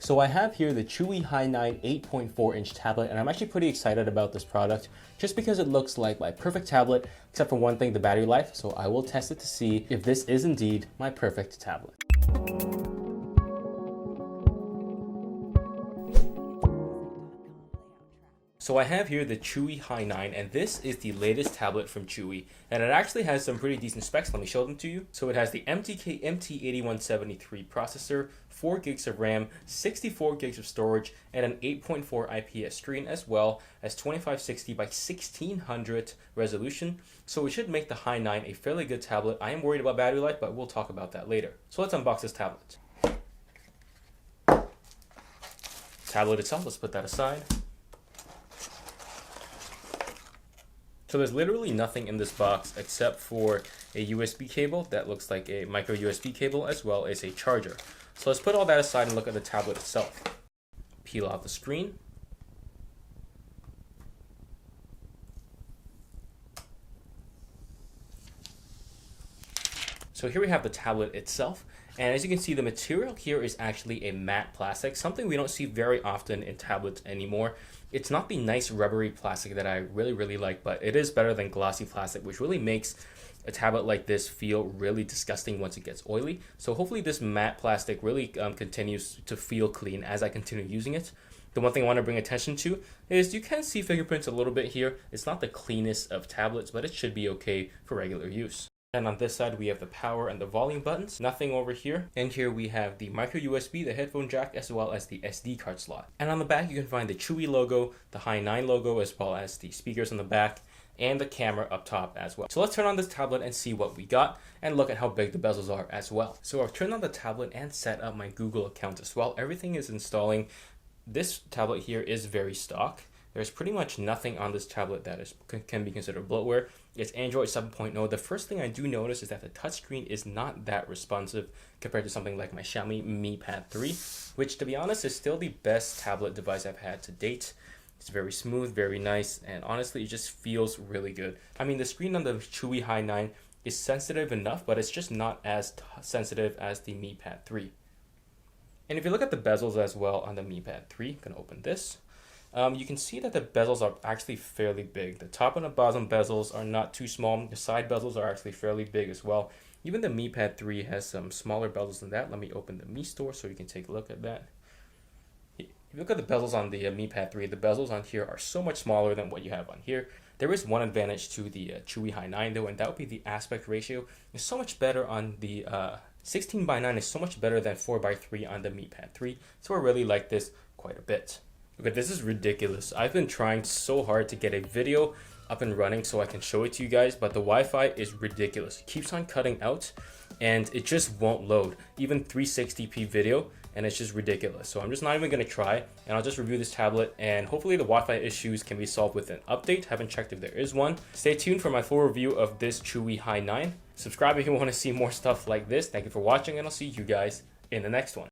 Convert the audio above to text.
So I have here the Chuwi Hi9 8.4-inch tablet, and I'm actually pretty excited about this product just because it looks like my perfect tablet, except for one thing, the battery life. So I will test it to see if this is indeed my perfect tablet. So I have here the Chuwi Hi9, and this is the latest tablet from Chuwi, and it actually has some pretty decent specs. Let me show them to you. So it has the MTK MT8173 processor, 4 gigs of RAM, 64 gigs of storage, and an 8.4 IPS screen, as well as 2560 by 1600 resolution. So it should make the Hi9 a fairly good tablet. I am worried about battery life, but we'll talk about that later. So let's unbox this tablet. Tablet itself, let's put that aside. So there's literally nothing in this box except for a USB cable that looks like a micro USB cable, as well as a charger. So let's put all that aside and look at the tablet itself. Peel off the screen. So here we have the tablet itself, and as you can see, the material here is actually a matte plastic, something we don't see very often in tablets anymore. It's not the nice rubbery plastic that I really like, but it is better than glossy plastic, which really makes a tablet like this feel really disgusting once it gets oily. So hopefully this matte plastic really continues to feel clean as I continue using it. The one thing I want to bring attention to is you can see fingerprints a little bit here. It's not the cleanest of tablets, but it should be okay for regular use. And on this side, we have the power and the volume buttons. Nothing over here. And here we have the micro USB, the headphone jack, as well as the SD card slot. And on the back, you can find the Chuwi logo, the Hi9 logo, as well as the speakers on the back, and the camera up top as well. So let's turn on this tablet and see what we got, and look at how big the bezels are as well. So I've turned on the tablet and set up my Google account as well. Everything is installing. This tablet here is very stock. There's pretty much nothing on this tablet that can be considered bloatware. It's Android 7.0. The first thing I do notice is that the touchscreen is not that responsive compared to something like my Xiaomi Mi Pad 3, which, to be honest, is still the best tablet device I've had to date. It's very smooth, very nice, and honestly, it just feels really good. I mean, the screen on the Chuwi Hi9 is sensitive enough, but it's just not as sensitive as the Mi Pad 3. And if you look at the bezels as well on the Mi Pad 3, I'm gonna open this. You can see that the bezels are actually fairly big. The top and the bottom bezels are not too small. The side bezels are actually fairly big as well. Even the Mi Pad 3 has some smaller bezels than that. Let me open the Mi Store so you can take a look at that. If you look at the bezels on the Mi Pad 3, the bezels on here are so much smaller than what you have on here. There is one advantage to the Chuwi Hi9 though, and that would be the aspect ratio. It's so much better on the 16:9 is so much better than 4:3 on the Mi Pad 3. So I really like this quite a bit. Okay, this is ridiculous. I've been trying so hard to get a video up and running so I can show it to you guys, but the Wi-Fi is ridiculous. It keeps on cutting out and it just won't load. Even 360p video, and it's just ridiculous. So I'm just not even gonna try, and I'll just review this tablet, and hopefully the Wi-Fi issues can be solved with an update. Haven't checked if there is one. Stay tuned for my full review of this Chuwi Hi9. Subscribe if you want to see more stuff like this. Thank you for watching, and I'll see you guys in the next one.